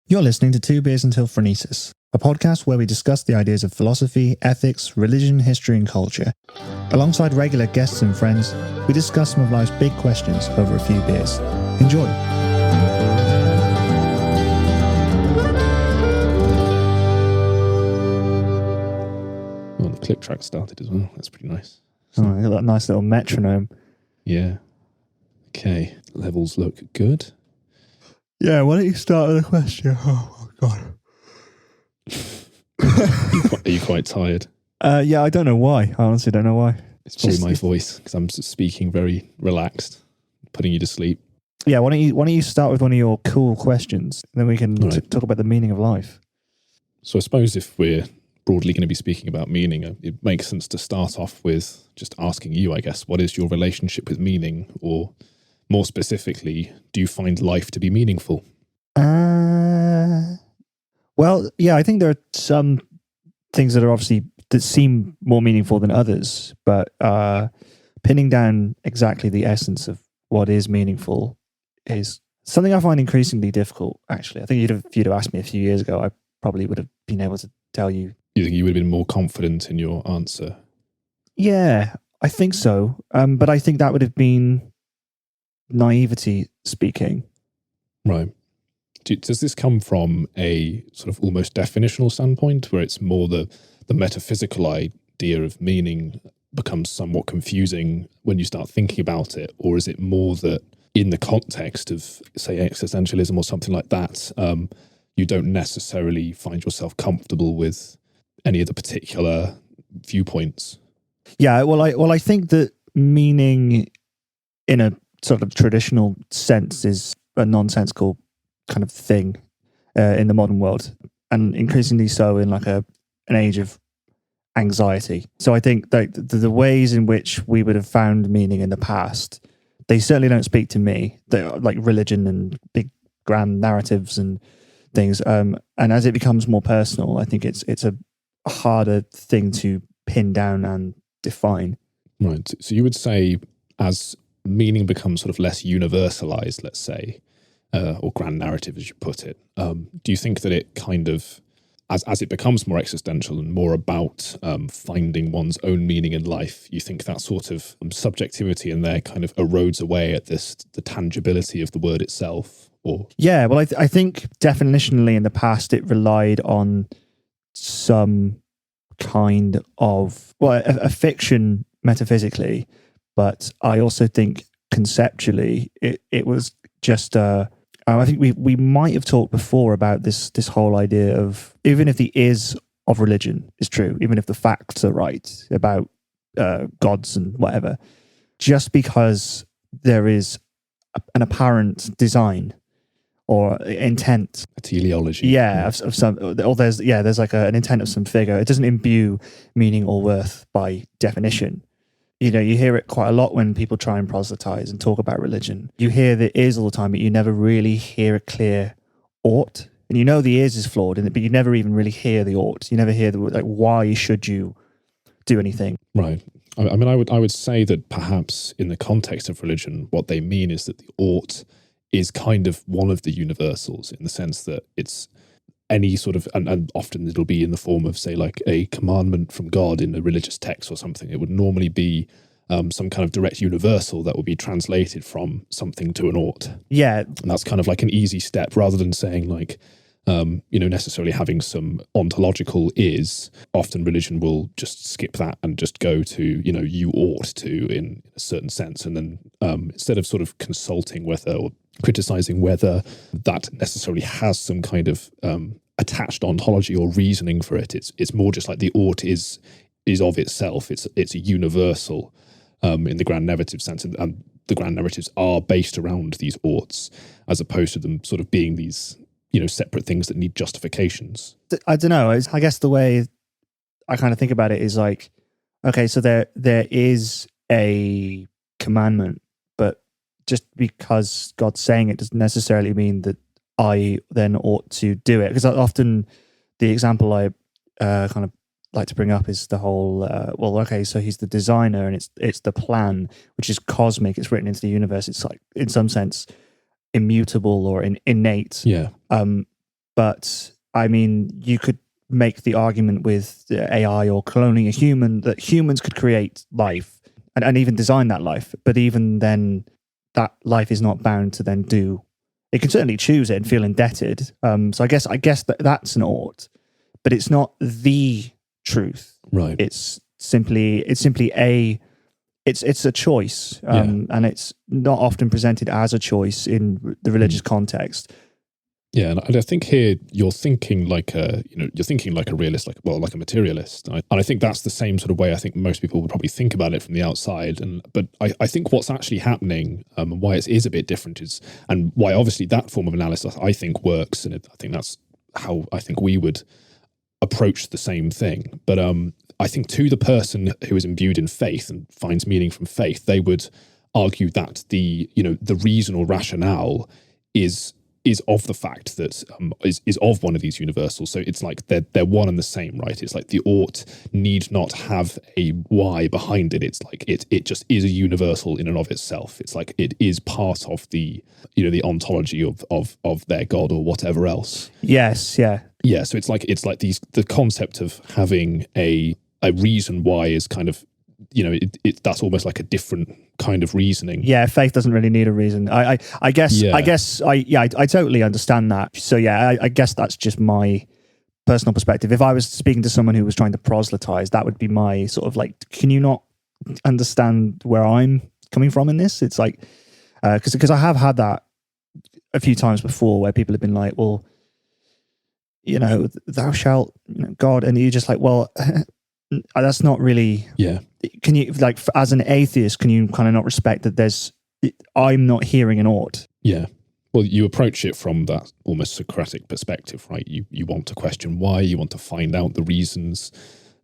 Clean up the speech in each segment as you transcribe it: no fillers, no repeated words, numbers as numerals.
You're listening to Two Beers Until Phronesis, a podcast where we discuss the ideas of philosophy, ethics, religion, history, and culture. Alongside regular guests and friends, we discuss some of life's big questions over a few beers. Enjoy. Oh, the clip track started as well. That's pretty nice. Oh, I got that nice little metronome. Yeah. Okay. Levels look good. Yeah, why don't you start with a question? Oh, my God. Are you quite tired? Yeah, I don't know why. I honestly don't know why. It's probably my voice because I'm speaking very relaxed, putting you to sleep. Yeah, why don't you start with one of your cool questions, and then we can talk about the meaning of life. So I suppose if we're broadly going to be speaking about meaning, it makes sense to start off with just asking you, I guess, what is your relationship with meaning? Or more specifically, do you find life to be meaningful? Well, yeah, I think there are some things that seem more meaningful than others, but pinning down exactly the essence of what is meaningful is something I find increasingly difficult, actually. I think if you'd have asked me a few years ago, I probably would have been able to tell you. You think you would have been more confident in your answer? Yeah, I think so. But I think that would have been naivety speaking. Right. Does this come from a sort of almost definitional standpoint where it's more the metaphysical idea of meaning becomes somewhat confusing when you start thinking about it? Or is it more that in the context of, say, existentialism or something like that, you don't necessarily find yourself comfortable with any of the particular viewpoints? Yeah, well, I think that meaning in a sort of traditional sense is a nonsensical kind of thing in the modern world, and increasingly so in like an age of anxiety. So I think that the ways in which we would have found meaning in the past, they certainly don't speak to me. They're like religion and big grand narratives and things. And as it becomes more personal, I think it's a harder thing to pin down and define. Right. So you would say as meaning becomes sort of less universalized, let's say, or grand narrative, as you put it, do you think that it kind of, as it becomes more existential and more about finding one's own meaning in life, you think that sort of subjectivity in there kind of erodes away at the tangibility of the word itself? Or yeah, well, I think definitionally in the past it relied on some kind of, well, a fiction metaphysically, but I also think conceptually it was just I think we might have talked before about this whole idea of, even if the is of religion is true, even if the facts are right about gods and whatever, just because there is an apparent design or intent, a teleology, of some, or there's like an intent of some figure, it doesn't imbue meaning or worth by definition. You know, you hear it quite a lot when people try and proselytize and talk about religion. You hear the is all the time, but you never really hear a clear ought. And you know the is flawed, but you never even really hear the ought. You never hear why should you do anything? Right. I mean, I would say that perhaps in the context of religion, what they mean is that the ought is kind of one of the universals, in the sense that it's any sort of, and often it'll be in the form of, say, like a commandment from God in a religious text or something. It would normally be some kind of direct universal that would be translated from something to an ought. Yeah. And that's kind of like an easy step, rather than saying like, necessarily having some ontological is. Often religion will just skip that and just go to, you ought to in a certain sense. And then instead of sort of consulting whether, or criticizing whether that necessarily has some kind of attached ontology or reasoning for it, it's more just like the ought is of itself. It's a universal in the grand narrative sense, and the grand narratives are based around these oughts, as opposed to them sort of being these separate things that need justifications. I don't know. I guess the way I kind of think about it is like, okay, so there is a commandment, but just because God's saying it doesn't necessarily mean that I then ought to do it. Because often the example I kind of like to bring up is the whole, so he's the designer and it's the plan, which is cosmic. It's written into the universe. It's like, in some sense, immutable or innate. Yeah. But I mean, you could make the argument with AI or cloning a human that humans could create life and even design that life. But even then, that life is not bound to then do. It can certainly choose it and feel indebted. So I guess that's an ought, but it's not the truth. Right. It's simply it's a choice, and it's not often presented as a choice in the religious context. Yeah, and I think here you're thinking like a realist, like a materialist, and I think that's the same sort of way I think most people would probably think about it from the outside. But I think what's actually happening, and why it is a bit different is, and why obviously that form of analysis I think works, and I think that's how I think we would approach the same thing. But I think to the person who is imbued in faith and finds meaning from faith, they would argue that the reason or rationale is of the fact that is of one of these universals. So it's like they're one and the same, right? It's like the ought need not have a why behind it. It's like it just is a universal in and of itself. It's like it is part of the the ontology of their God or whatever else. Yes, yeah. Yeah, so it's like the concept of having a reason why is kind of that's almost like a different kind of reasoning. Yeah, faith doesn't really need a reason. I guess I totally understand that. So yeah, I guess that's just my personal perspective. If I was speaking to someone who was trying to proselytize, that would be my sort of like, can you not understand where I'm coming from in this? It's like because I have had that a few times before where people have been like, well, thou shalt, God, and you're just like, well, that's not really. Yeah. Can you, like, as an atheist, can you kind of not respect that I'm not hearing an ought? Yeah. Well, you approach it from that almost Socratic perspective, right? You want to question why, you want to find out the reasons,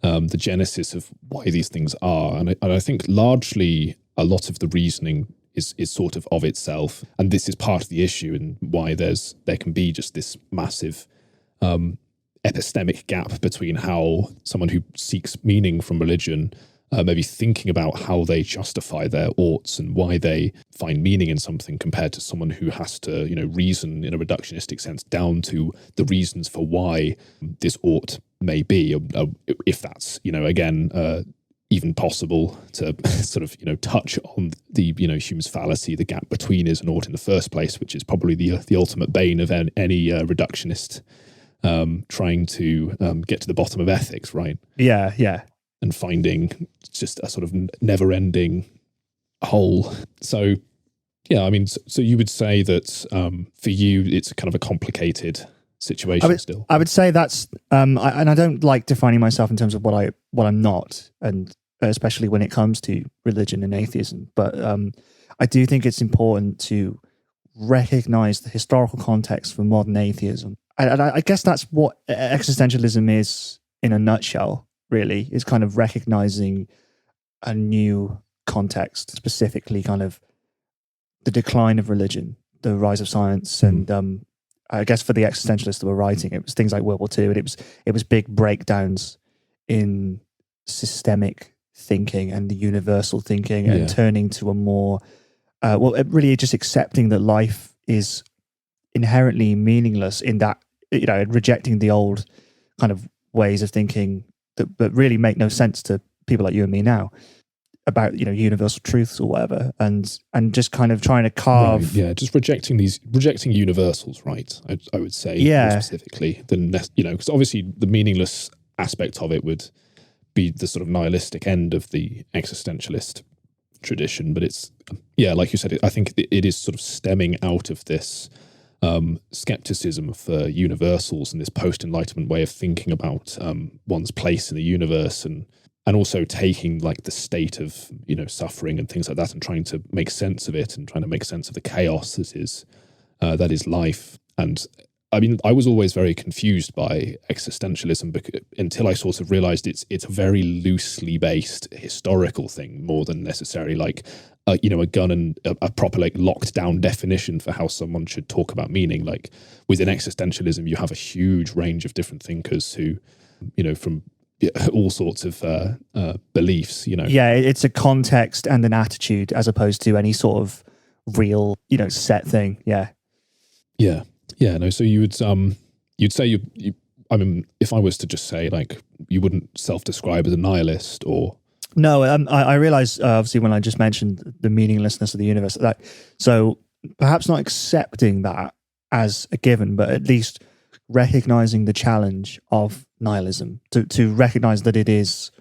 the genesis of why these things are. And I think largely a lot of the reasoning is sort of itself. And this is part of the issue and why there can be just this massive epistemic gap between how someone who seeks meaning from religion maybe thinking about how they justify their oughts and why they find meaning in something compared to someone who has to, reason in a reductionistic sense down to the reasons for why this ought may be, if that's, again, even possible to sort of, touch on the, Hume's fallacy, the gap between is and ought in the first place, which is probably the ultimate bane of any reductionist trying to get to the bottom of ethics, right? Yeah, yeah. And finding just a sort of never-ending hole. So, yeah, I mean, so you would say that for you, it's kind of a complicated situation still. I would say that's, and I don't like defining myself in terms of what I'm not, and especially when it comes to religion and atheism. But I do think it's important to recognize the historical context for modern atheism. And I guess that's what existentialism is in a nutshell. Really, is kind of recognizing a new context, specifically kind of the decline of religion, the rise of science, and I guess for the existentialists that were writing, it was things like World War II, and it was big breakdowns in systemic thinking and the universal thinking, and turning to a more really just accepting that life is inherently meaningless in that, rejecting the old kind of ways of thinking that really make no sense to people like you and me now about universal truths or whatever, and just kind of trying to carve just rejecting universals, right? I would say more specifically than because obviously the meaningless aspect of it would be the sort of nihilistic end of the existentialist tradition, but it's like you said, I think it is sort of stemming out of this skepticism for universals and this post-enlightenment way of thinking about one's place in the universe, and also taking like the state of suffering and things like that and trying to make sense of it and trying to make sense of the chaos that is life. And I mean, I was always very confused by existentialism until I sort of realized it's a very loosely based historical thing more than necessarily like a gun and a proper like locked down definition for how someone should talk about meaning. Like within existentialism, you have a huge range of different thinkers who, from all sorts of beliefs. Yeah, it's a context and an attitude as opposed to any sort of real, set thing. Yeah. Yeah. Yeah, no, so you would, you'd say I mean, if I was to just say, like, you wouldn't self-describe as a nihilist, or No, I realize, obviously, when I just mentioned the meaninglessness of the universe, that so perhaps not accepting that as a given, but at least recognizing the challenge of nihilism, to recognize that it is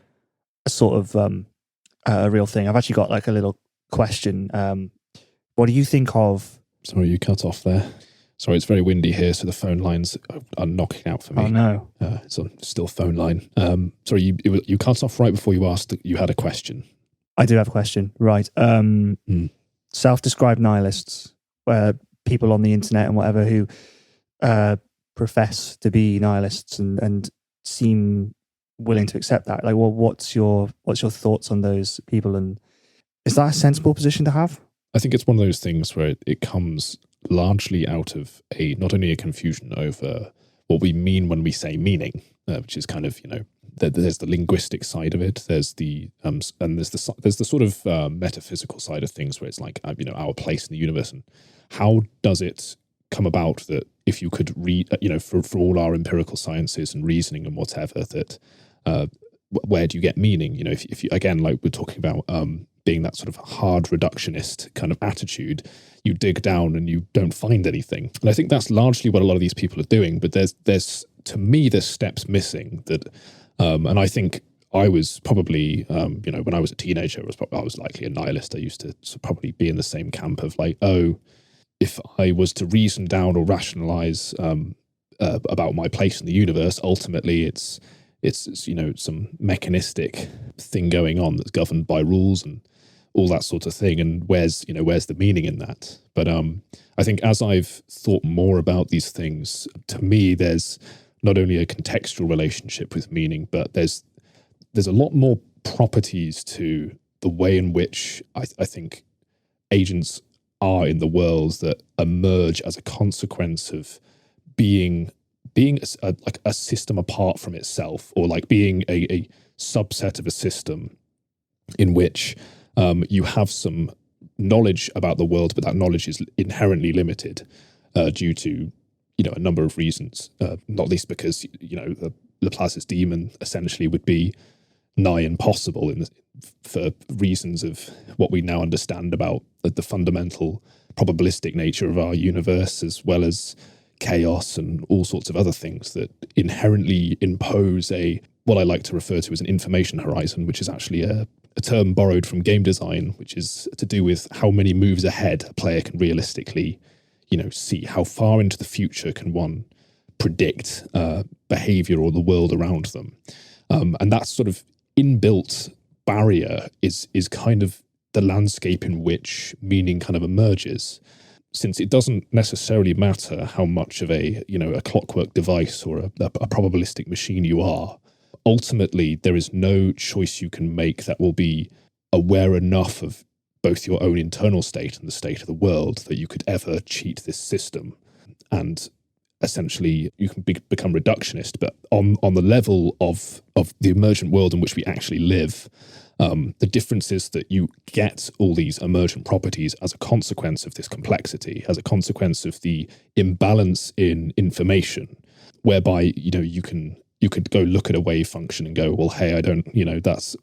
a sort of a real thing. I've actually got like a little question. What do you think of? Sorry, you cut off there. Sorry, it's very windy here, so the phone lines are knocking out for me. Oh no, it's a still phone line. Sorry, you cut off right before you asked that you had a question. I do have a question. Right. Self-described nihilists, people on the internet and whatever who profess to be nihilists and seem willing to accept that. Like, well, what's your thoughts on those people, and is that a sensible position to have? I think it's one of those things where it comes largely out of not only a confusion over what we mean when we say meaning, which is kind of, there's the linguistic side of it. There's the and there's the sort of metaphysical side of things where it's like, our place in the universe, and how does it come about that if you could read, for all our empirical sciences and reasoning and whatever, that where do you get meaning? If you, again, like we're talking about, being that sort of hard reductionist kind of attitude, you dig down and you don't find anything. And I think that's largely what a lot of these people are doing. But there's to me, there's steps missing that, and I think I was probably, when I was a teenager, I was likely a nihilist. I used to probably be in the same camp of like, if I was to reason down or rationalize about my place in the universe, ultimately it's some mechanistic thing going on that's governed by rules and all that sort of thing, and where's the meaning in that? But I think as I've thought more about these things, to me there's not only a contextual relationship with meaning, but there's a lot more properties to the way in which I think agents are in the world that emerge as a consequence of being a system apart from itself, or like being a subset of a system in which you have some knowledge about the world, but that knowledge is inherently limited due to a number of reasons, not least because the Laplace's demon essentially would be nigh impossible for reasons of what we now understand about the fundamental probabilistic nature of our universe, as well as chaos and all sorts of other things that inherently impose what I like to refer to as an information horizon, which is actually a term borrowed from game design, which is to do with how many moves ahead a player can realistically, see. How far into the future can one predict behavior or the world around them? And that sort of inbuilt barrier is kind of the landscape in which meaning kind of emerges, since it doesn't necessarily matter how much of a clockwork device or a probabilistic machine you are. Ultimately, there is no choice you can make that will be aware enough of both your own internal state and the state of the world that you could ever cheat this system. And essentially, you can become reductionist, but on the level of the emergent world in which we actually live, the difference is that you get all these emergent properties as a consequence of this complexity, as a consequence of the imbalance in information, whereby you could go look at a wave function and go, well, hey, I don't,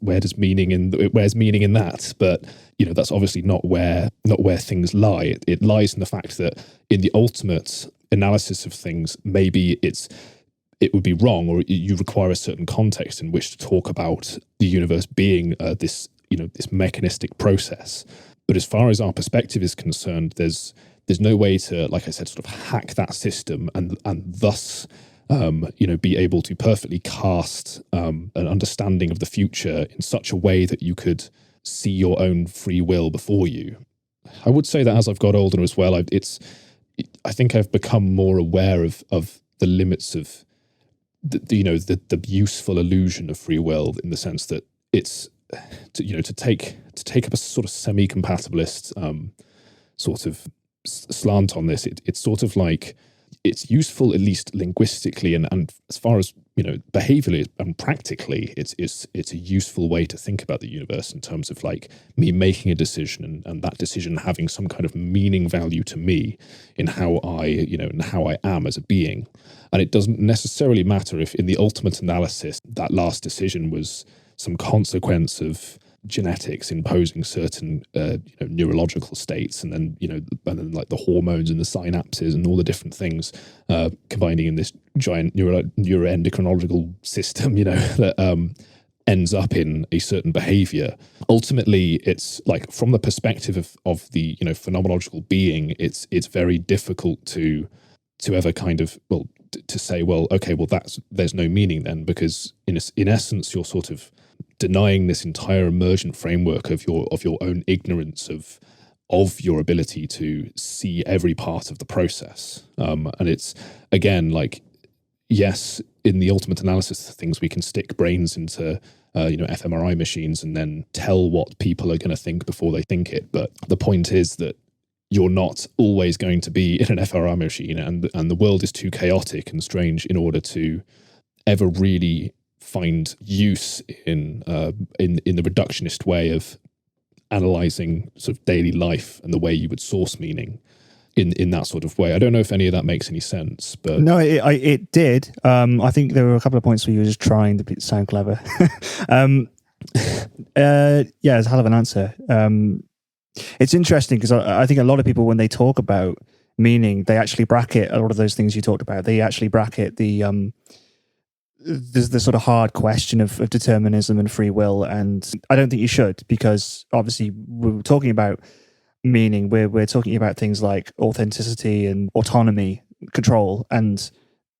where's meaning in that? But that's obviously not where things lie. It lies in the fact that in the ultimate analysis of things, maybe it would be wrong, or you require a certain context in which to talk about the universe being this mechanistic process. But as far as our perspective is concerned, there's no way to, like I said, sort of hack that system and thus be able to perfectly cast an understanding of the future in such a way that you could see your own free will before you. I would say that as I've got older as well, I think I've become more aware of the limits of the useful illusion of free will, in the sense that it's to take up a sort of semi-compatibilist sort of slant on this. It's sort of like, it's useful, at least linguistically, and as far as behaviorally and practically, it's a useful way to think about the universe in terms of like me making a decision and that decision having some kind of meaning value to me in how I am as a being. And it doesn't necessarily matter if in the ultimate analysis that last decision was some consequence of genetics imposing certain neurological states, and then like the hormones and the synapses and all the different things combining in this giant neuroendocrinological system that ends up in a certain behavior. Ultimately, it's like from the perspective of the phenomenological being, it's very difficult to ever kind of to say, well, okay, well there's no meaning then, because in essence you're sort of denying this entire emergent framework of your own ignorance of your ability to see every part of the process. And it's, again, like, yes, in the ultimate analysis of things, we can stick brains into fMRI machines and then tell what people are going to think before they think it. But the point is that you're not always going to be in an fMRI machine, and the world is too chaotic and strange in order to ever really find use in the reductionist way of analyzing sort of daily life and the way you would source meaning in that sort of way. I don't know if any of that makes any sense, but no, it did. I think there were a couple of points where you were just trying to sound clever. Yeah, it's a hell of an answer. It's interesting because I think a lot of people, when they talk about meaning, they actually bracket a lot of those things you talked about. They actually bracket the sort of hard question of determinism and free will, and I don't think you should, because obviously we're talking about meaning. We're talking about things like authenticity and autonomy, control, and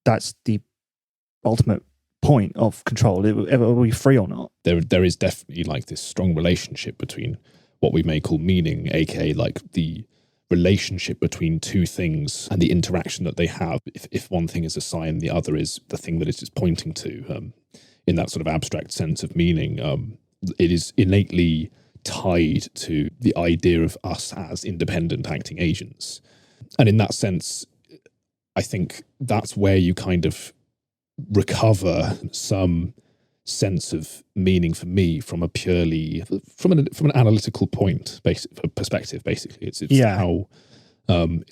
that's the ultimate point of control. Are we free or not? There is definitely like this strong relationship between what we may call meaning, aka like the relationship between two things and the interaction that they have. If one thing is a sign, the other is the thing that it is pointing to. In that sort of abstract sense of meaning, it is innately tied to the idea of us as independent acting agents. And in that sense, I think that's where you kind of recover some sense of meaning for me from an analytical perspective. Basically, it's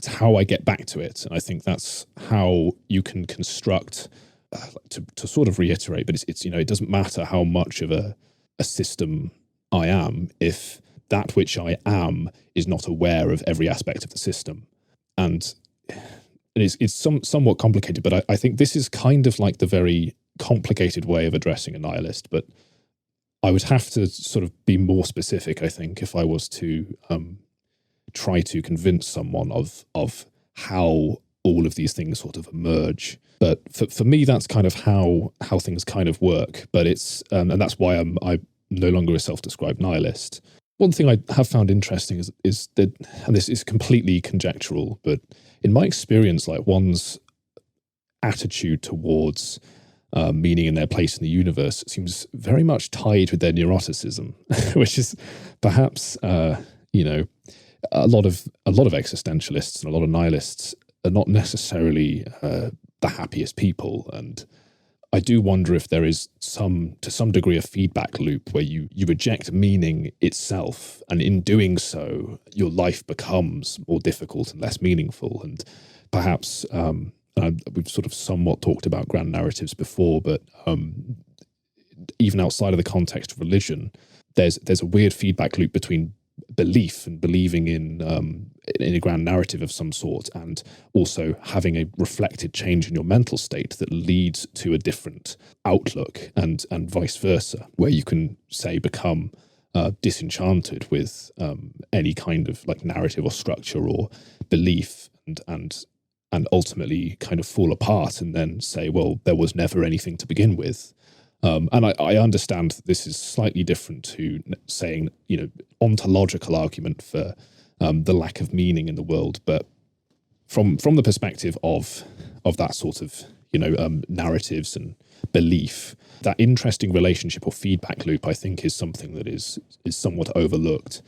how I get back to it, and I think that's how you can construct. To sort of reiterate, but it's it doesn't matter how much of a system I am if that which I am is not aware of every aspect of the system, and it's somewhat complicated. But I think this is kind of like the very complicated way of addressing a nihilist, but I would have to sort of be more specific, I think, if I was to try to convince someone of how all of these things sort of emerge. But for me, that's kind of how things kind of work. But it's and that's why I'm no longer a self-described nihilist. One thing I have found interesting is that, and this is completely conjectural, but in my experience, like one's attitude towards meaning and their place in the universe seems very much tied with their neuroticism, which is perhaps a lot of existentialists and a lot of nihilists are not necessarily the happiest people, and I do wonder if there is to some degree a feedback loop where you reject meaning itself, and in doing so your life becomes more difficult and less meaningful. And perhaps we've sort of somewhat talked about grand narratives before, but even outside of the context of religion, there's a weird feedback loop between belief and believing in a grand narrative of some sort, and also having a reflected change in your mental state that leads to a different outlook, and vice versa, where you can say become disenchanted with any kind of like narrative or structure or belief, and ultimately kind of fall apart and then say, well, there was never anything to begin with. And I understand that this is slightly different to saying, ontological argument for the lack of meaning in the world. But from the perspective of that sort of, narratives and belief, that interesting relationship or feedback loop, I think, is something that is somewhat overlooked.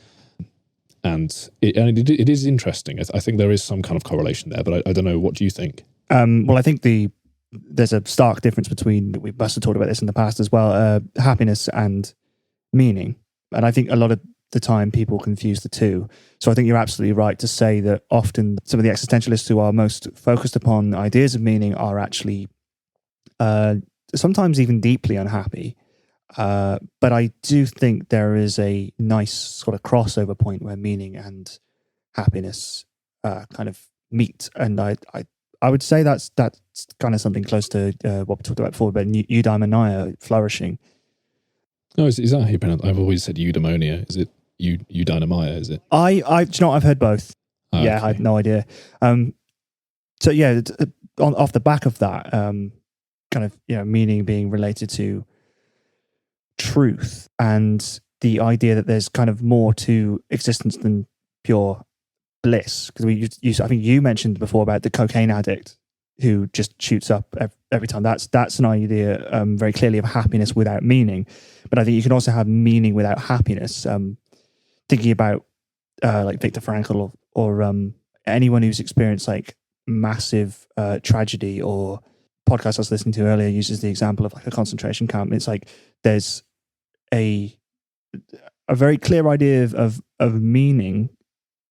And it is interesting. I think there is some kind of correlation there, but I don't know. What do you think? Well, I think the there's a stark difference between, we must have talked about this in the past as well, happiness and meaning. And I think a lot of the time people confuse the two. So I think you're absolutely right to say that often some of the existentialists who are most focused upon ideas of meaning are actually sometimes even deeply unhappy. But I do think there is a nice sort of crossover point where meaning and happiness kind of meet. And I would say that's kind of something close to what we talked about before, but eudaimonia, flourishing. No, is that how you pronounce it? I've always said eudaimonia. Is it eudaimonia, is it? Do you know, I've heard both. Oh, yeah, okay. I had no idea. So yeah, off the back of that, kind of, you know, meaning being related to truth and the idea that there's kind of more to existence than pure bliss. Because I think you mentioned before about the cocaine addict who just shoots up every time. That's an idea very clearly of happiness without meaning. But I think you can also have meaning without happiness. Thinking about like Viktor Frankl or anyone who's experienced like massive tragedy, or podcast I was listening to earlier uses the example of like a concentration camp. It's like there's a very clear idea of meaning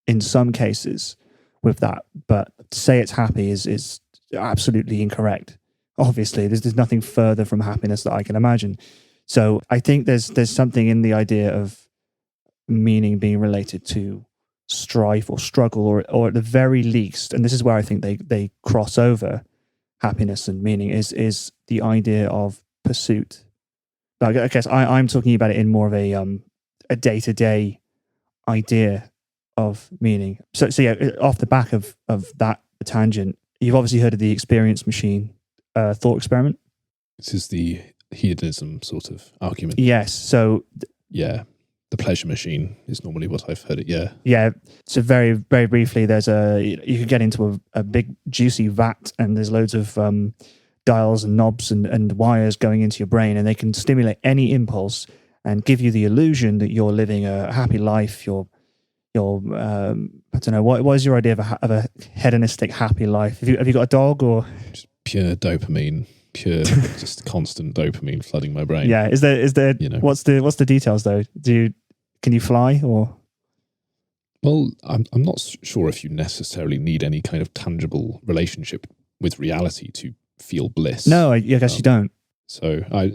in some cases with that, but to say it's happy is absolutely incorrect. Obviously, there's nothing further from happiness that I can imagine. So I think there's something in the idea of meaning being related to strife or struggle, or at the very least, and this is where I think they cross over happiness and meaning, is the idea of pursuit. But I guess I'm talking about it in more of a day-to-day idea of meaning. So yeah, off the back of that tangent, you've obviously heard of the experience machine thought experiment. This is the hedonism sort of argument. Yes. So yeah, the pleasure machine is normally what I've heard it. Yeah. Yeah. So very, very briefly, you can get into a big juicy vat, and there's loads of dials and knobs and wires going into your brain, and they can stimulate any impulse and give you the illusion that you're living a happy life. You're I don't know, what is your idea of a hedonistic happy life? Have you got a dog, or just pure dopamine, just constant dopamine flooding my brain? Yeah. Is there you know, what's the details though? Can you fly, or? Well, I'm not sure if you necessarily need any kind of tangible relationship with reality to feel bliss. No, I guess you don't. So I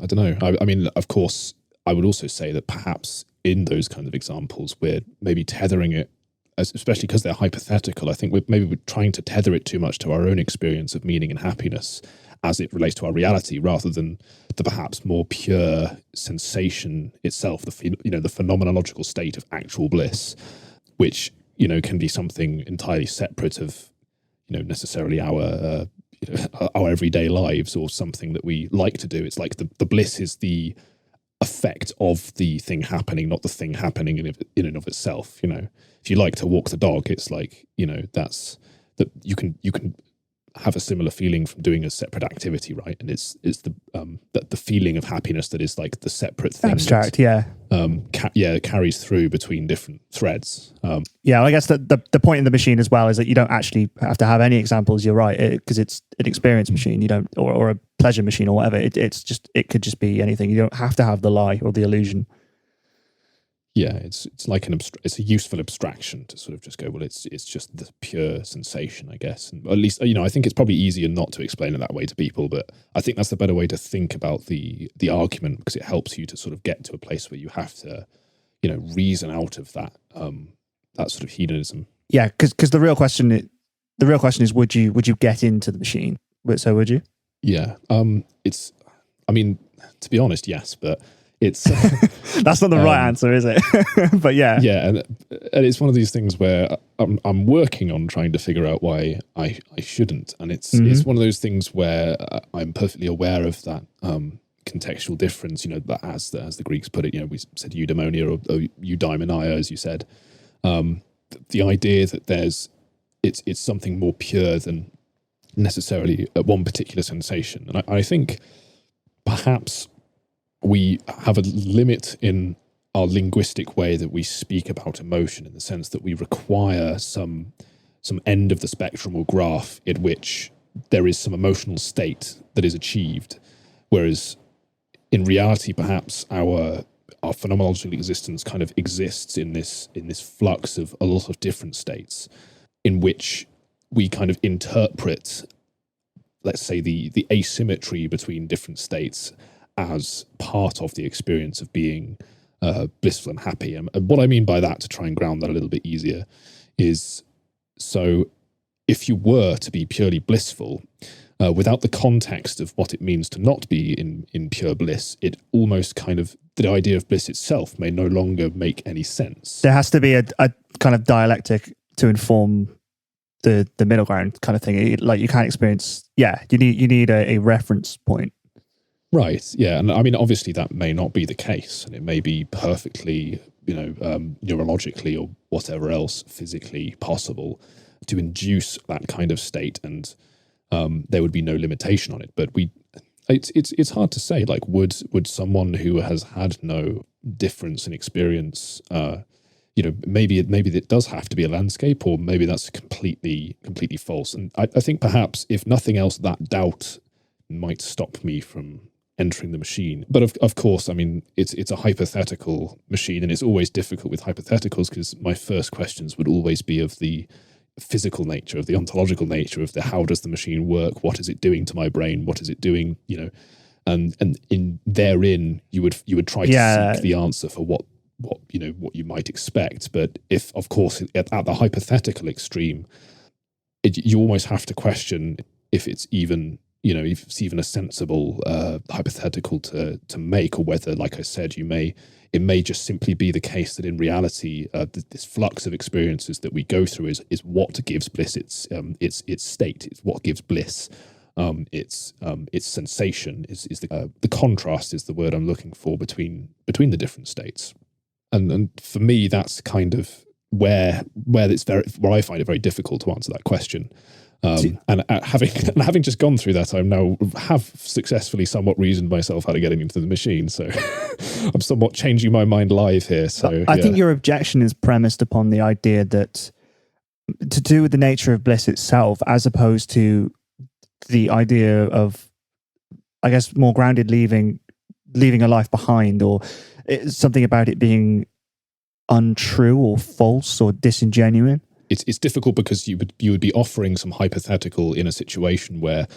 don't know. I mean, of course, I would also say that perhaps in those kind of examples, we're maybe tethering it, especially because they're hypothetical. I think we're trying to tether it too much to our own experience of meaning and happiness as it relates to our reality, rather than the perhaps more pure sensation itself, the phenomenological state of actual bliss, which, you know, can be something entirely separate of, you know, necessarily our everyday lives, or something that we like to do. It's like the bliss is the effect of the thing happening, not the thing happening in and of itself. You know, if you like to walk the dog, it's like, you know, that's that you can have a similar feeling from doing a separate activity, right? And it's the feeling of happiness that is like the separate thing, Abstract, that, carries through between different threads. Yeah, well, I guess the point in the machine as well is that you don't actually have to have any examples. You're right, because it's an experience machine. You don't, or a pleasure machine or whatever. It could just be anything. You don't have to have the lie or the illusion. Yeah, it's like it's a useful abstraction to sort of just go, well, it's just the pure sensation, I guess. And at least, you know, I think it's probably easier not to explain it that way to people, but I think that's the better way to think about the argument, because it helps you to sort of get to a place where you have to, you know, reason out of that sort of hedonism. Yeah, because the real question is, would you get into the machine? So would you? Yeah, I mean, to be honest, yes, but it's that's not the right answer, is it? But yeah, and it's one of these things where I'm working on trying to figure out why I shouldn't, and it's one of those things where I'm perfectly aware of that contextual difference. You know, that as the Greeks put it, you know, we said eudaimonia or eudaimonia, as you said. The idea that it's something more pure than necessarily one particular sensation, and I think perhaps we have a limit in our linguistic way that we speak about emotion, in the sense that we require some end of the spectrum or graph in which there is some emotional state that is achieved, whereas in reality, perhaps our phenomenological existence kind of exists in this flux of a lot of different states, in which we kind of interpret, let's say, the asymmetry between different states as part of the experience of being blissful and happy. And what I mean by that, to try and ground that a little bit easier, is so if you were to be purely blissful, without the context of what it means to not be in pure bliss, it almost kind of, the idea of bliss itself may no longer make any sense. There has to be a kind of dialectic to inform the middle ground kind of thing. Like you can't experience, you need a reference point. Right, yeah. And I mean, obviously that may not be the case, and it may be perfectly, neurologically or whatever else physically possible to induce that kind of state, and there would be no limitation on it. But it's hard to say. Like, would someone who has had no difference in experience, maybe it does have to be a landscape, or maybe that's completely false. And I think perhaps, if nothing else, that doubt might stop me from entering the machine. But of course, I mean, it's a hypothetical machine, and it's always difficult with hypotheticals, because my first questions would always be of the physical nature, of the ontological nature, of the how does the machine work, what is it doing to my brain, what is it doing, and in therein you would try to seek the answer for what you might expect. But if, of course, at the hypothetical extreme, you almost have to question if it's even if it's even a sensible hypothetical to make, or whether, like I said, it may just simply be the case that in reality, this flux of experiences that we go through is what gives bliss its state. It's what gives bliss its sensation. Is the contrast is the word I'm looking for between the different states. And for me, that's kind of where I find it very difficult to answer that question. And having just gone through that, I now have successfully somewhat reasoned myself how to get into the machine. So I'm somewhat changing my mind live here. So I think your objection is premised upon the idea that to do with the nature of bliss itself, as opposed to the idea of, I guess, more grounded leaving a life behind, or something about it being untrue or false or disingenuine. It's difficult because you would be offering some hypothetical in a situation where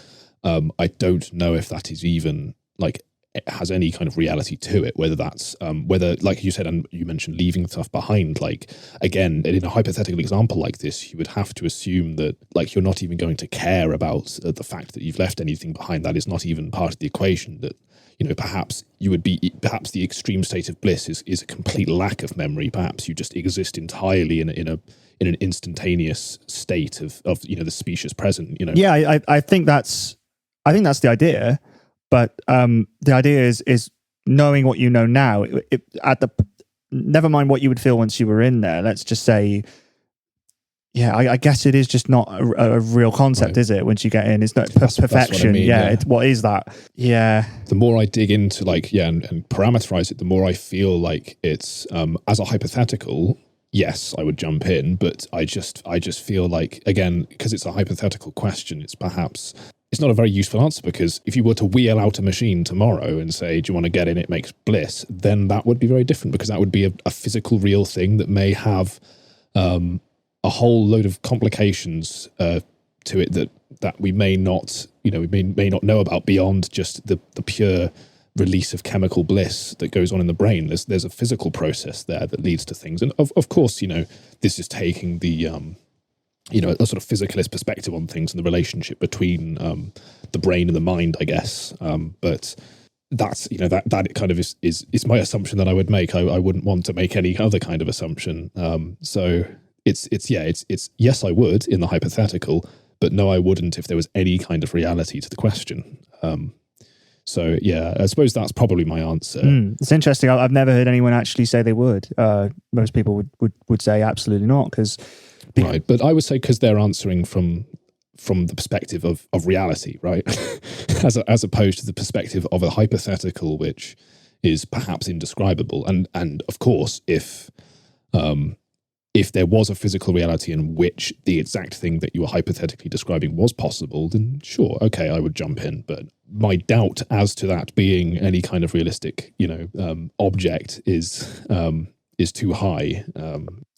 I don't know if that is even, like, it has any kind of reality to it, whether that's whether, like you said, and you mentioned leaving stuff behind, like, again, in a hypothetical example like this, you would have to assume that, like, you're not even going to care about the fact that you've left anything behind. That is not even part of the equation. That, perhaps the extreme state of bliss is a complete lack of memory. Perhaps you just exist entirely in an instantaneous state of the specious present. Yeah, I think that's the idea. But the idea is knowing what you know now. Never mind what you would feel once you were in there. Let's just say, I guess it is just not a real concept, right? Is it? Once you get in, it's not perfection. That's what I mean, what is that? Yeah. The more I dig into and parameterize it, the more I feel like it's as a hypothetical. Yes, I would jump in, but I just feel like, again, because it's a hypothetical question, it's not a very useful answer, because if you were to wheel out a machine tomorrow and say, do you want to get in, it makes bliss, then that would be very different, because that would be a physical, real thing that may have a whole load of complications to it that we may not, we may not know about beyond just the pure release of chemical bliss that goes on in the brain. There's a physical process there that leads to things. And of course, this is taking the a sort of physicalist perspective on things and the relationship between the brain and the mind, I guess. But that's, that kind of is my assumption that I would make. I wouldn't want to make any other kind of assumption. So it's yes, I would in the hypothetical, but no, I wouldn't if there was any kind of reality to the question. So yeah, I suppose that's probably my answer. It's interesting. I've never heard anyone actually say they would. Most people would say absolutely not, because right. But I would say because they're answering from the perspective of reality, right? as opposed to the perspective of a hypothetical, which is perhaps indescribable. And of course, if if there was a physical reality in which the exact thing that you were hypothetically describing was possible, then sure, okay, I would jump in. But my doubt as to that being any kind of realistic, object is too high.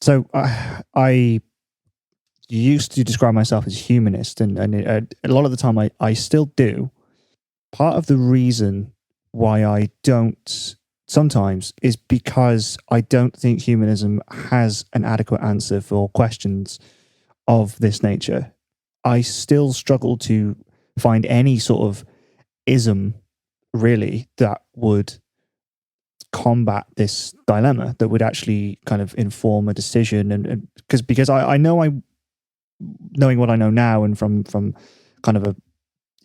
So I used to describe myself as humanist, and a lot of the time I still do. Part of the reason why I don't sometimes is because I don't think humanism has an adequate answer for questions of this nature. I still struggle to find any sort of ism, really, that would combat this dilemma, that would actually kind of inform a decision. And because I know, knowing what I know now, and from kind of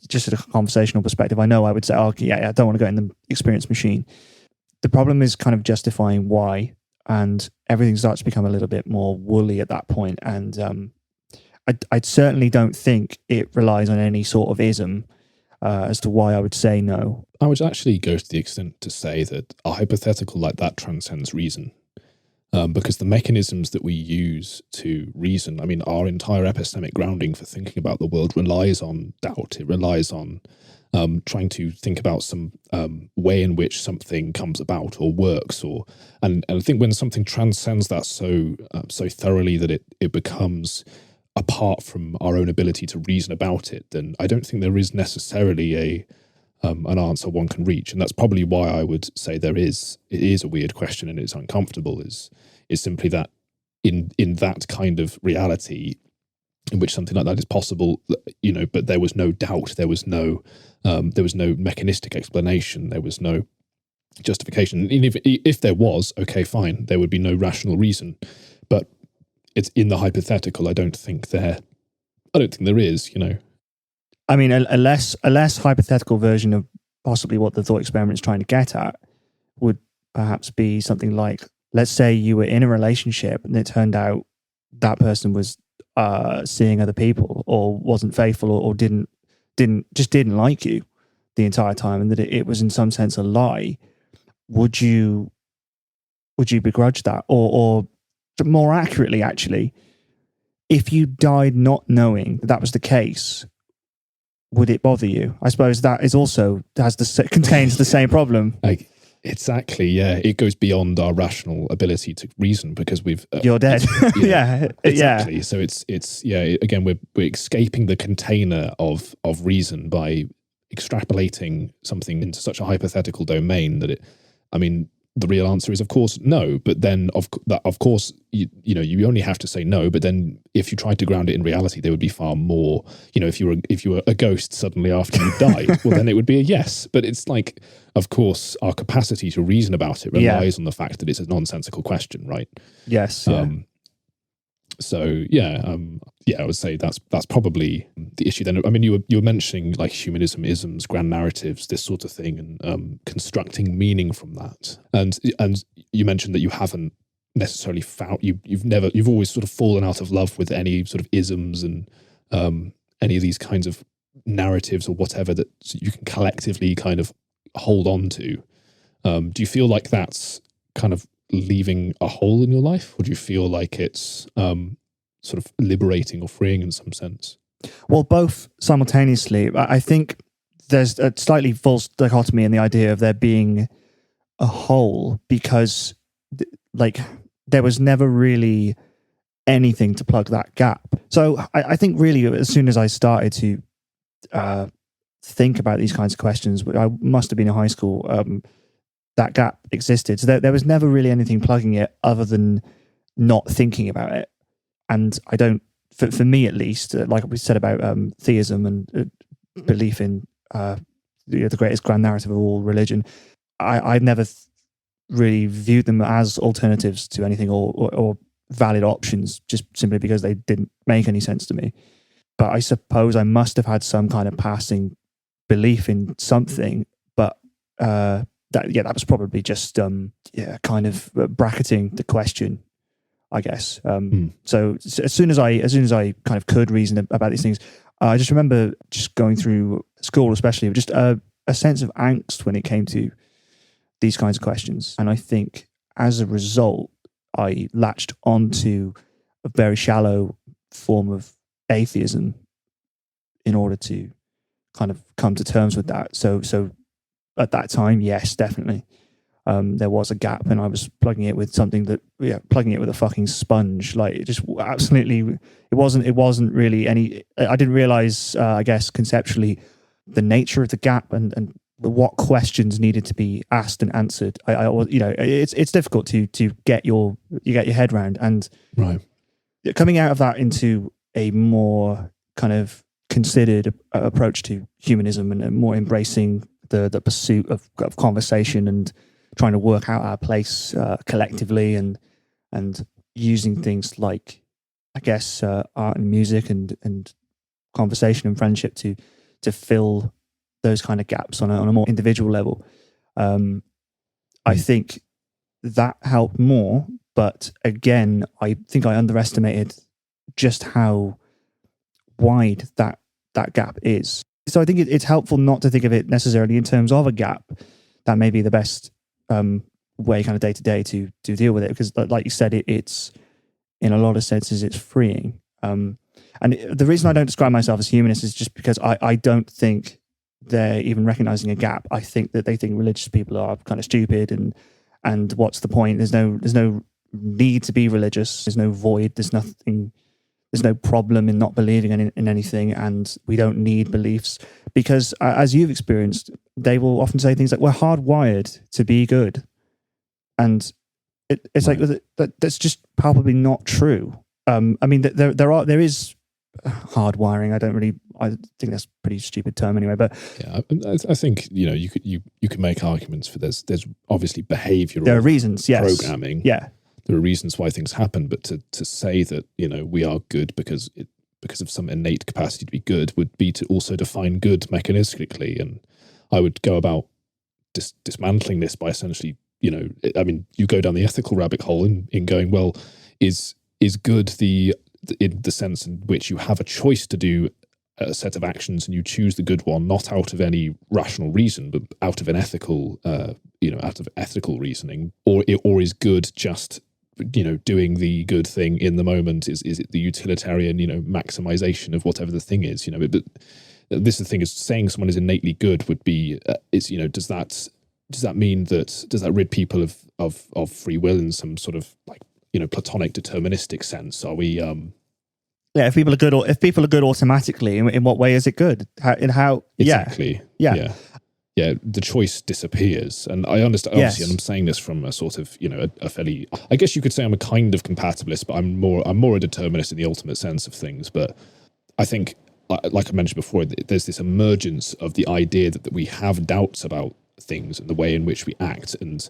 just a conversational perspective, I know I would say, oh, yeah, I don't want to go in the experience machine. The problem is kind of justifying why, and everything starts to become a little bit more woolly at that point. And I certainly don't think it relies on any sort of ism as to why I would say no. I would actually go to the extent to say that a hypothetical like that transcends reason. Because the mechanisms that we use to reason, I mean, our entire epistemic grounding for thinking about the world relies on doubt. It relies on trying to think about some way in which something comes about or works, and I think when something transcends that so thoroughly that it becomes apart from our own ability to reason about it, then I don't think there is necessarily an answer one can reach. And that's probably why I would say it is a weird question and it's uncomfortable, is simply that in that kind of reality in which something like that is possible, but there was no doubt, there was no mechanistic explanation, there was no justification. And if there was, okay, fine, there would be no rational reason. But it's in the hypothetical. I don't think there is, I mean, a less hypothetical version of possibly what the thought experiment is trying to get at would perhaps be something like, let's say you were in a relationship and it turned out that person was seeing other people, or wasn't faithful, or didn't like you the entire time, and that it was in some sense a lie. Would you begrudge that, or more accurately, actually, if you died not knowing that was the case, would it bother you? I suppose that is also contains the same problem. Exactly, yeah. It goes beyond our rational ability to reason, because we've you're dead. Yeah, exactly. Yeah. So it's again, we're escaping the container of reason by extrapolating something into such a hypothetical domain that the real answer is, of course, no. But then, of course, you only have to say no. But then, if you tried to ground it in reality, there would be far more. If you were a ghost suddenly after you died, well, then it would be a yes. But it's like, of course, our capacity to reason about it relies on the fact that it's a nonsensical question, right? Yes. Yeah. I would say that's probably the issue. Then, I mean, you were mentioning like humanism, isms, grand narratives, this sort of thing, and constructing meaning from that. And you mentioned that you haven't necessarily found you've always sort of fallen out of love with any sort of isms and any of these kinds of narratives or whatever that you can collectively kind of hold on to. Do you feel like that's kind of leaving a hole in your life, or do you feel like it's sort of liberating or freeing in some sense? Well, both simultaneously. I think there's a slightly false dichotomy in the idea of there being a hole, because there was never really anything to plug that gap. So I think really, as soon as I started to think about these kinds of questions, I must have been in high school, that gap existed. So there was never really anything plugging it other than not thinking about it. And I don't, for me at least, like we said about theism and belief in the greatest grand narrative of all religion, I've never really viewed them as alternatives to anything or valid options, just simply because they didn't make any sense to me. But I suppose I must have had some kind of passing belief in something, but that was probably just kind of bracketing the question, I guess. So as soon as I kind of could reason about these things, I just remember just going through school, especially, just a sense of angst when it came to these kinds of questions. And I think as a result, I latched onto a very shallow form of atheism in order to kind of come to terms with that. So at that time, yes, definitely. There was a gap, and I was plugging it with something that, plugging it with a fucking sponge. Like, it just absolutely, it wasn't really any, I didn't realize, I guess, conceptually, the nature of the gap and what questions needed to be asked and answered. It's difficult to get your head around, and right. Coming out of that into a more kind of considered approach to humanism and more embracing the pursuit of conversation and trying to work out our place collectively, and using things like, I guess, art and music and conversation and friendship to fill those kind of gaps on a more individual level. I think that helped more, but again, I think I underestimated just how wide that gap is. So I think it's helpful not to think of it necessarily in terms of a gap. That may be the best way, kind of day to day, to deal with it, because like you said, it's in a lot of senses it's freeing. And the reason I don't describe myself as humanist is just because I don't think they're even recognizing a gap. I think that they think religious people are kind of stupid, and what's the point? There's no need to be religious. There's no void. There's no problem in not believing in anything, and we don't need beliefs, because as you've experienced, they will often say things like, we're hardwired to be good. And it's right. Like, that's just palpably not true. I mean, there is hardwiring. I think that's a pretty stupid term anyway, but yeah, I think, you could make arguments for there's obviously behavioral, there are reasons, yes, programming. Yeah. There are reasons why things happen, but to say that, we are good because of some innate capacity to be good would be to also define good mechanistically. And I would go about dismantling this by essentially, you go down the ethical rabbit hole in going, well, is good in the sense in which you have a choice to do a set of actions and you choose the good one, not out of any rational reason, but out of an ethical, out of ethical reasoning, or is good just, doing the good thing in the moment? Is it the utilitarian, maximization of whatever the thing is? But this is the thing, is saying someone is innately good would be, does that mean that, does that rid people of free will in some sort of like, Platonic deterministic sense? Are we, if people are good automatically, in what way is it good? How exactly. Yeah. Yeah, the choice disappears. And I understand, obviously, and I'm saying this from a sort of, a fairly, I guess you could say I'm a kind of compatibilist, but I'm more a determinist in the ultimate sense of things. But I think, like I mentioned before, there's this emergence of the idea that we have doubts about things and the way in which we act, and,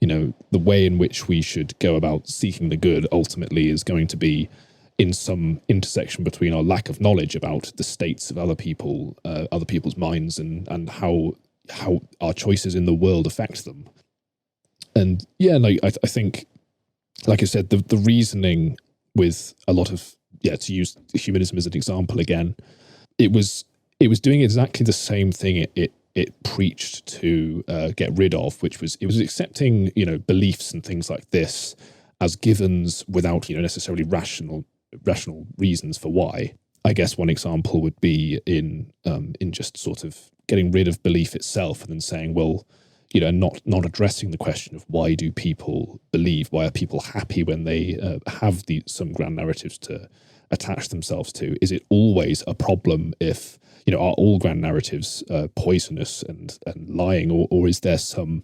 the way in which we should go about seeking the good ultimately is going to be in some intersection between our lack of knowledge about the states of other people's minds, and how our choices in the world affect them. And yeah, I think, like I said, the reasoning with a lot of, to use humanism as an example again, it was doing exactly the same thing it preached to get rid of, which was, it was accepting, beliefs and things like this as givens without, necessarily rational reasons for why. I guess one example would be in just sort of getting rid of belief itself, and then saying, well, not addressing the question of why do people believe? Why are people happy when they have some grand narratives to attach themselves to? Is it always a problem if, are all grand narratives poisonous and lying, or is there some,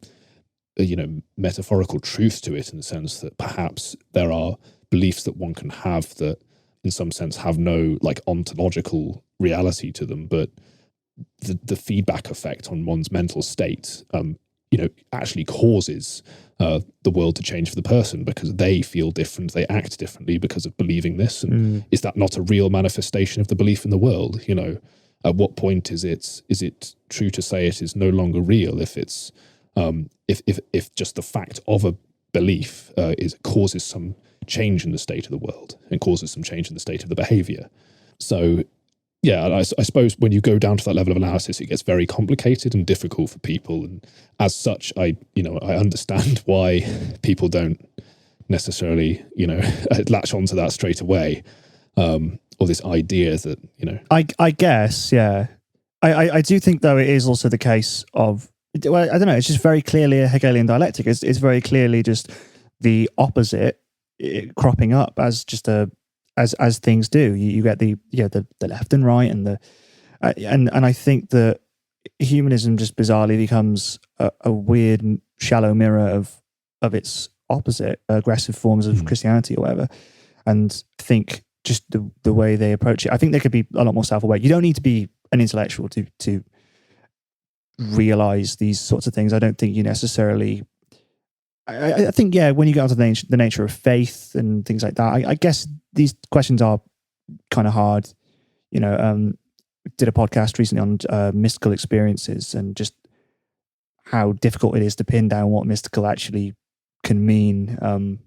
metaphorical truth to it, in the sense that perhaps there are beliefs that one can have that in some sense have no like ontological reality to them, but the feedback effect on one's mental state, actually causes the world to change for the person, because they feel different, they act differently because of believing this. And is that not a real manifestation of the belief in the world? At what point is it true to say it is no longer real if it's if just the fact of a belief causes some change in the state of the world and causes some change in the state of the behavior? So yeah, I suppose when you go down to that level of analysis, it gets very complicated and difficult for people. And as such, I understand why people don't necessarily, latch onto that straight away. Or this idea that, I guess, yeah. I do think, though, it is also the case of, well, I don't know, it's just very clearly a Hegelian dialectic. It's very clearly just the opposite cropping up as just as things do. You get the left and right, and and I think that humanism just bizarrely becomes a weird, shallow mirror of its opposite, aggressive forms of Christianity or whatever. And I think just the way they approach it, I think they could be a lot more self-aware. You don't need to be an intellectual to realize these sorts of things. I don't think you necessarily. I think, yeah, when you get onto the nature of faith and things like that, I guess these questions are kind of hard. Did a podcast recently on mystical experiences and just how difficult it is to pin down what mystical actually can mean.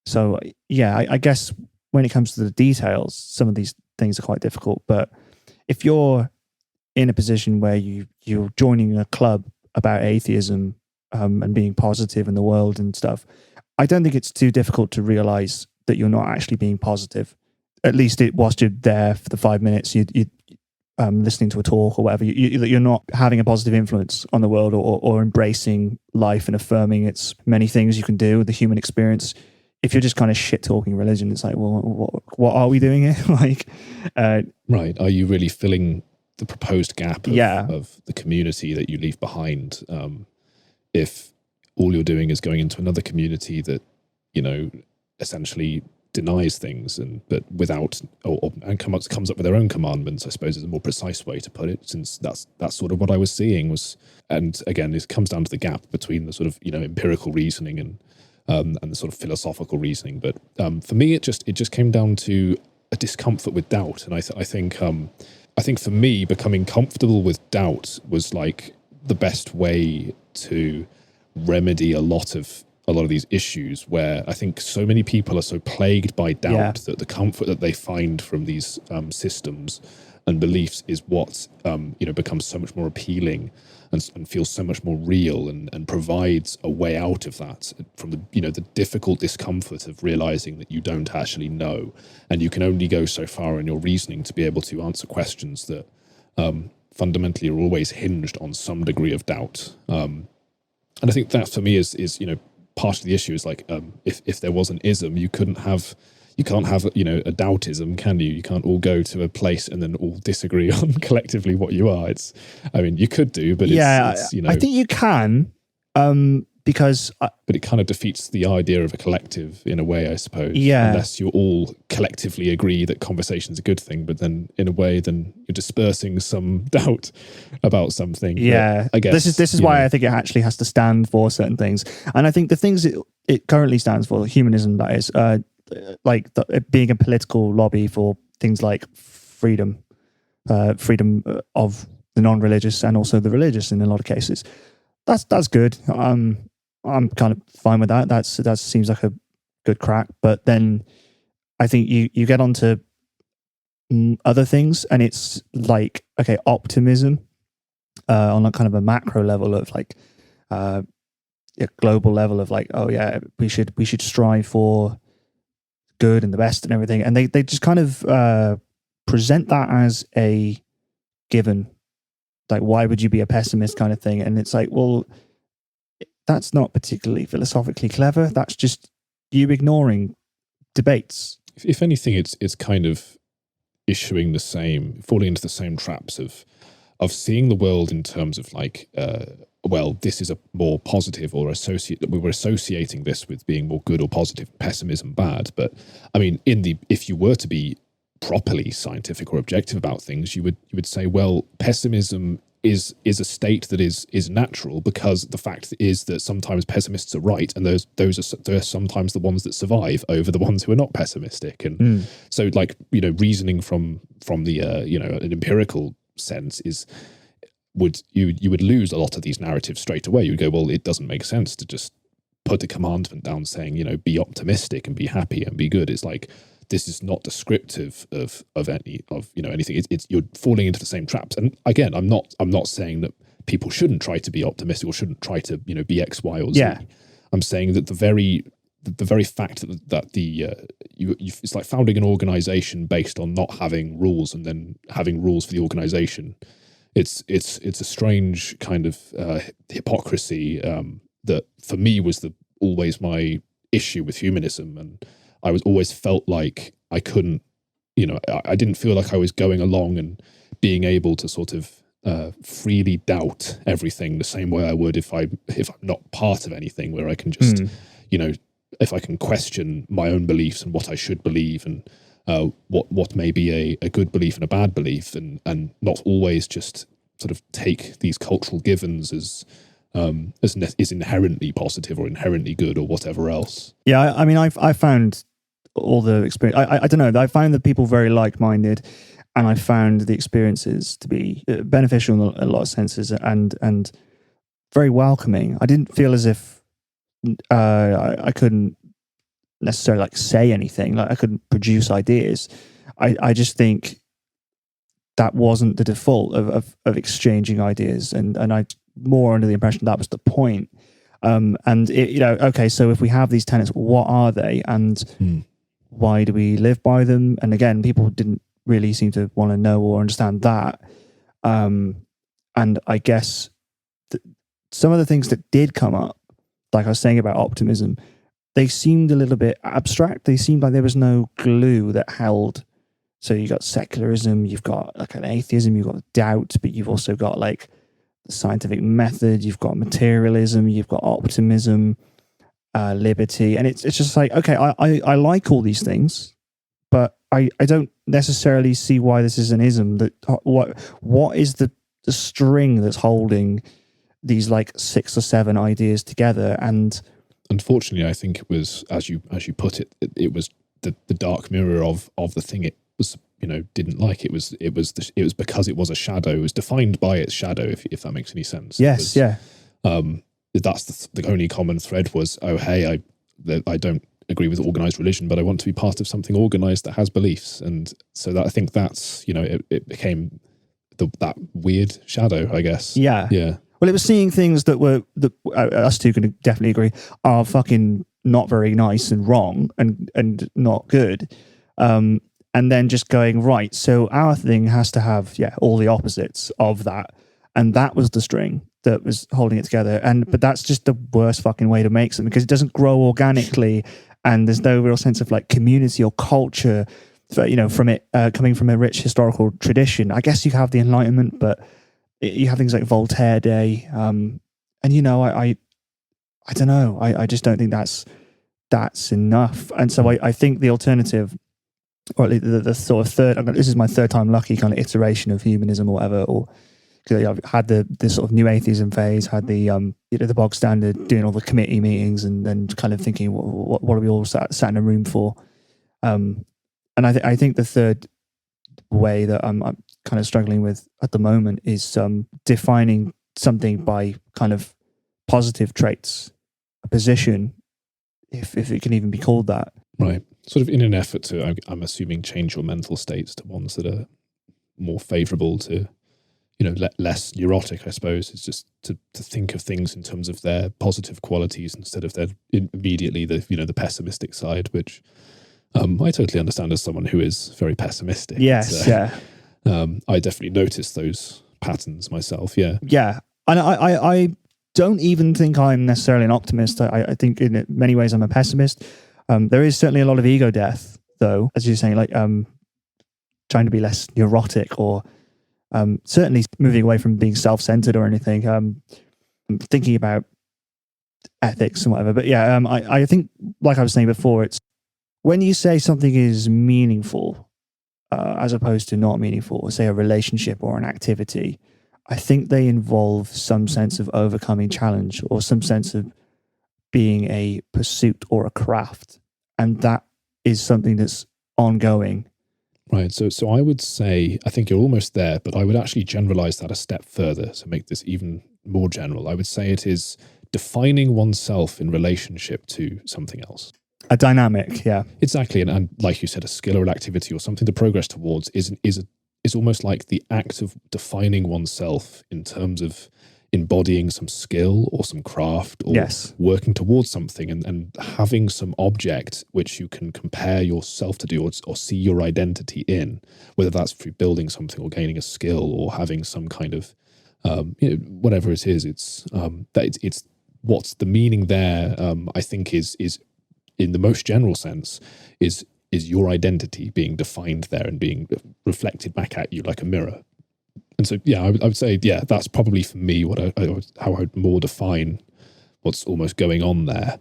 So yeah, I guess when it comes to the details, some of these things are quite difficult. But if you're in a position where you're joining a club about atheism and being positive in the world and stuff, I don't think it's too difficult to realize that you're not actually being positive. At least whilst you're there for the 5 minutes, you listening to a talk or whatever, you're not having a positive influence on the world or embracing life and affirming its many things you can do with the human experience. If you're just kind of shit talking religion, it's like, well, what are we doing here? Right. Are you really filling the proposed gap of the community that you leave behind? If all you're doing is going into another community that, essentially denies things but without and comes up with their own commandments, I suppose is a more precise way to put it, since that's sort of what I was seeing was. And again, it comes down to the gap between the sort of empirical reasoning and the sort of philosophical reasoning. But for me, it just came down to a discomfort with doubt. And I think for me, becoming comfortable with doubt was like the best way to remedy a lot of these issues, where I think so many people are so plagued by doubt that the comfort that they find from these systems and beliefs is what becomes so much more appealing and feels so much more real and provides a way out of that, from the difficult discomfort of realizing that you don't actually know, and you can only go so far in your reasoning to be able to answer questions that fundamentally are always hinged on some degree of doubt. And I think that for me is part of the issue is like, if there was an ism, you can't have a doubtism, can you? You can't all go to a place and then all disagree on collectively what you are. You could do, but it's I think you can, because but it kind of defeats the idea of a collective in a way, I suppose. Yeah. Unless you all collectively agree that conversation's a good thing, but then in a way, then you're dispersing some doubt about something. Yeah, but I guess this is why I think it actually has to stand for certain things, and I think the things it currently stands for, humanism, that is, being a political lobby for things like freedom of the non-religious and also the religious in a lot of cases. That's good. I'm kind of fine with that. That seems like a good crack. But then I think you get onto other things, and it's like, okay, optimism on a kind of a macro level of like a global level of like, oh yeah, we should strive for good and the best and everything, and they just kind of present that as a given. Like, why would you be a pessimist, kind of thing? And it's like, well, that's not particularly philosophically clever. That's just you ignoring debates. If anything, it's kind of falling into the same traps of seeing the world in terms of like, this is a more positive, or we were associating this with being more good or positive, pessimism bad. But I mean, if you were to be properly scientific or objective about things, you would say, well, pessimism is a state that is natural, because the fact is that sometimes pessimists are right, and they're sometimes the ones that survive over the ones who are not pessimistic. And so, like, reasoning from the an empirical sense you would lose a lot of these narratives straight away. You would go, well, it doesn't make sense to just put a commandment down saying, be optimistic and be happy and be good. It's like, this is not descriptive of anything. It's you're falling into the same traps. And again, I'm not saying that people shouldn't try to be optimistic or shouldn't try to be X, Y, or Z. Yeah. I'm saying that the very the very fact that it's like founding an organization based on not having rules and then having rules for the organization. It's a strange kind of hypocrisy that for me was always my issue with humanism, and I was always felt like I couldn't, I didn't feel like I was going along and being able to sort of freely doubt everything the same way I would if I'm not part of anything, where I can just if I can question my own beliefs and what I should believe, and what may be a good belief and a bad belief, and not always just sort of take these cultural givens as is inherently positive or inherently good or whatever else. Yeah, I mean, I found all the experience. I don't know. I found the people very like-minded, and I found the experiences to be beneficial in a lot of senses and very welcoming. I didn't feel as if I couldn't necessarily say anything. Like I couldn't produce ideas. I just think that wasn't the default of exchanging ideas, and I more under the impression that was the point. Okay, so if we have these tenets, what are they, and why do we live by them? And again, people didn't really seem to want to know or understand that. And I guess some of the things that did come up, like I was saying about optimism, they seemed a little bit abstract. They seemed like there was no glue that held. So you got secularism, you've got an atheism, you've got doubt, but you've also got the scientific method, you've got materialism, you've got optimism, liberty, and it's just okay, I like all these things, but I don't necessarily see why this is an ism. That what is the string that's holding these 6 or 7 ideas together? And unfortunately, I think it was, as you put it, it was the dark mirror of the thing it was, didn't like. It was because it was a shadow. It was defined by its shadow, if that makes any sense. Yes, yeah. That's the only common thread was, oh, hey, I don't agree with organized religion, but I want to be part of something organized that has beliefs. And so that I think that's, it became that weird shadow, I guess. Yeah. Yeah. Well, it was seeing things that us two can definitely agree, are fucking not very nice and wrong and not good. And then just going, right, so our thing has to have, all the opposites of that. And that was the string that was holding it together. But that's just the worst fucking way to make something, because it doesn't grow organically, and there's no real sense of community or culture, from it coming from a rich historical tradition. I guess you have the Enlightenment, but you have things like Voltaire Day, and I don't know. I just don't think that's enough. And so I think the alternative, or the sort of third, this is my third time lucky kind of iteration of humanism or whatever, or because I've had the sort of new atheism phase, had the the bog standard, doing all the committee meetings, and then kind of thinking what are we all sat in a room for? And I think the third way that I'm kind of struggling with at the moment is defining something by kind of positive traits, a position, if it can even be called that. Right. Sort of in an effort to, I'm assuming, change your mental states to ones that are more favourable to, less neurotic, I suppose. It's just to think of things in terms of their positive qualities instead of their immediately the pessimistic side, which I totally understand as someone who is very pessimistic. Yes, yeah. I definitely notice those patterns myself, yeah. Yeah. And I don't even think I'm necessarily an optimist. I think in many ways I'm a pessimist. There is certainly a lot of ego death, though, as you're saying, trying to be less neurotic, or certainly moving away from being self-centered or anything. Thinking about ethics and whatever. But yeah, I think, like I was saying before, it's when you say something is meaningful as opposed to not meaningful, say a relationship or an activity, I think they involve some sense of overcoming challenge or some sense of being a pursuit or a craft. And that is something that's ongoing. Right. So I would say, I think you're almost there, but I would actually generalize that a step further to make this even more general. I would say it is defining oneself in relationship to something else. A dynamic, yeah. Exactly. And like you said, a skill or an activity or something to progress towards is almost like the act of defining oneself in terms of embodying some skill or some craft or Yes. working towards something, and having some object which you can compare yourself to do or see your identity in, whether that's through building something or gaining a skill or having some kind of whatever it is. It's what's the meaning there. I think is in the most general sense is your identity being defined there and being reflected back at you like a mirror. And so, yeah, I would say, yeah, that's probably for me how I would more define what's almost going on there.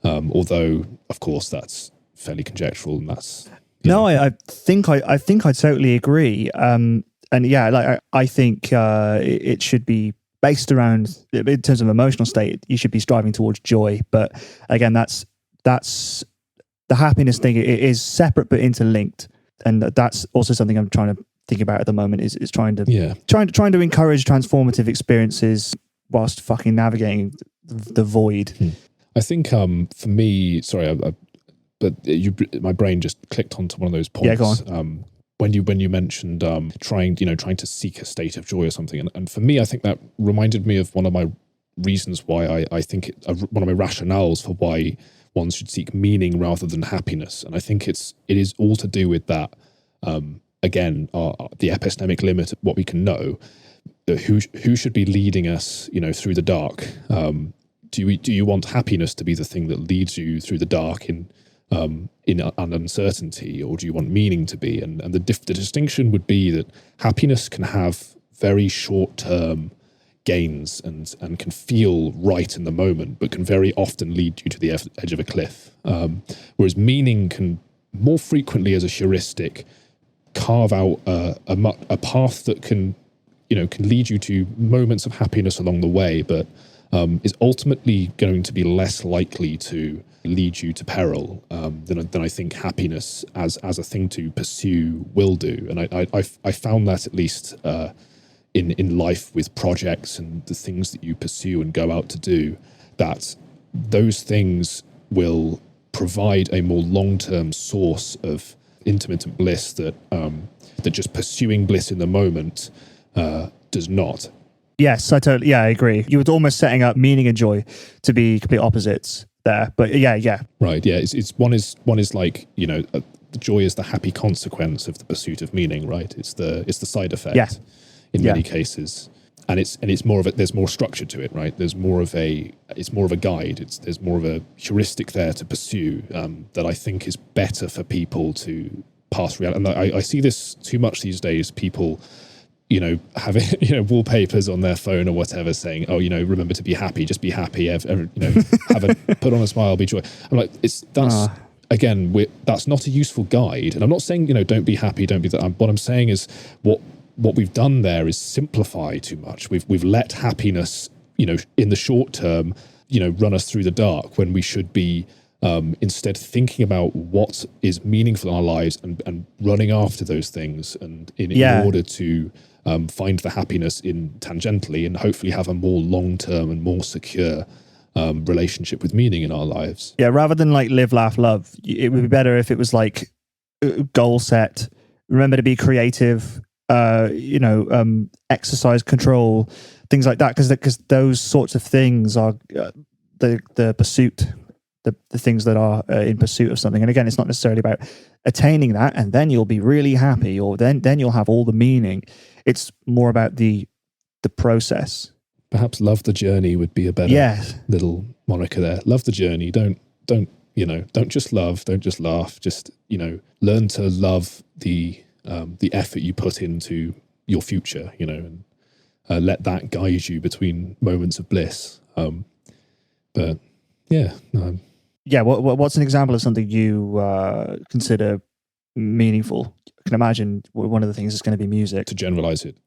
Although, of course, that's fairly conjectural, and that's I think I totally agree. And yeah, like I think it should be based around, in terms of emotional state, you should be striving towards joy. But again, that's the happiness thing. It is separate but interlinked, and that's also something I'm trying to think about at the moment. Is trying to encourage transformative experiences whilst fucking navigating the void. I think for me, sorry, my brain just clicked onto one of those points. Yeah, go on. When you mentioned trying to seek a state of joy or something, and for me, I think that reminded me of one of my reasons why I think one of my rationales for why one should seek meaning rather than happiness, and I think it is all to do with that. Again, the epistemic limit of what we can know. Who should be leading us, through the dark? Do you want happiness to be the thing that leads you through the dark in uncertainty, or do you want meaning to be? And the distinction would be that happiness can have very short-term gains and can feel right in the moment, but can very often lead you to the edge of a cliff. Whereas meaning can more frequently, as a heuristic, carve out a path that can lead you to moments of happiness along the way, but is ultimately going to be less likely to lead you to peril than I think happiness as a thing to pursue will do. And I found that, at least in life with projects and the things that you pursue and go out to do, that those things will provide a more long-term source of intermittent bliss that just pursuing bliss in the moment does not. Yes, I agree. You were almost setting up meaning and joy to be complete opposites there, but yeah. Right, yeah. It's one is like, joy is the happy consequence of the pursuit of meaning, right? It's the side effect in many cases, and it's more of there's more structure to it, right? It's more of a guide. There's more of a heuristic there to pursue that I think is better for people to pass reality. And I see this too much these days. People, having wallpapers on their phone or whatever, saying, "Oh, remember to be happy. Just be happy. Put on a smile, be joy." I'm like, again, that's not a useful guide. And I'm not saying don't be happy, don't be that. What I'm saying is what we've done there is simplify too much. We've let happiness, in the short term, run us through the dark, when we should be instead thinking about what is meaningful in our lives and running after those things, and in order to find the happiness in tangentially, and hopefully have a more long-term and more secure relationship with meaning in our lives. Yeah, rather than like live, laugh, love, it would be better if it was like goal set, remember to be creative, exercise, control, things like that, because those sorts of things are the pursuit, the things that are in pursuit of something. And again, it's not necessarily about attaining that and then you'll be really happy, or then you'll have all the meaning. It's more about the process. Perhaps love the journey would be a better little moniker there. Love the journey. Don't just love, don't just laugh, just, learn to love the effort you put into your future, and let that guide you between moments of bliss. But yeah. What's an example of something you consider meaningful? I can imagine one of the things is going to be music. To generalize it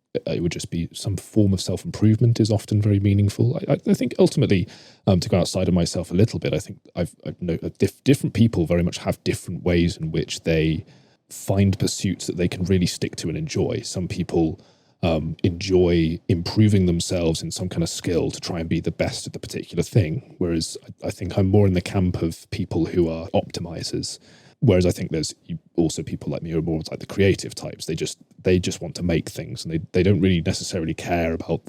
would just be some form of self-improvement is often very meaningful. I think ultimately, to go outside of myself a little bit, I think I've known different people very much have different ways in which they find pursuits that they can really stick to and enjoy. Some people enjoy improving themselves in some kind of skill to try and be the best at the particular thing, whereas I think I'm more in the camp of people who are optimizers. Whereas I think there's also people like me who are more like the creative types. They just want to make things, and they don't really necessarily care about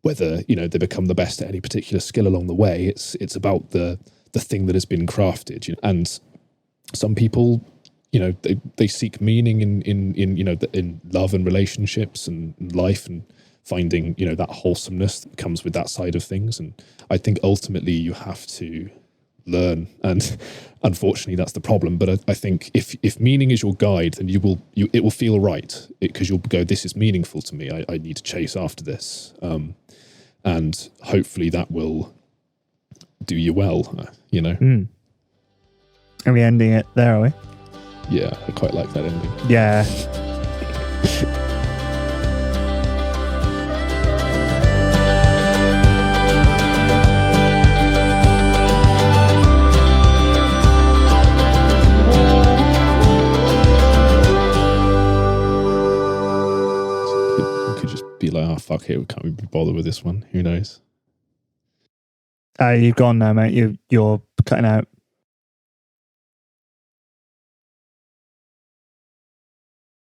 whether, you know, they become the best at any particular skill along the way. It's about the thing that has been crafted. You know? And some people, you know, they seek meaning in you know, in love and relationships and life, and finding, you know, that wholesomeness that comes with that side of things. And I think ultimately you have to learn, and unfortunately that's the problem. But I think if meaning is your guide, then it will feel right, because you'll go, this is meaningful to me. I need to chase after this, and hopefully that will do you well. You know. Are we ending it there? Are we? Yeah, I quite like that ending. Yeah. Could just be like, oh fuck it, we can't be bothered with this one. Who knows? You've gone now, mate. You're cutting out.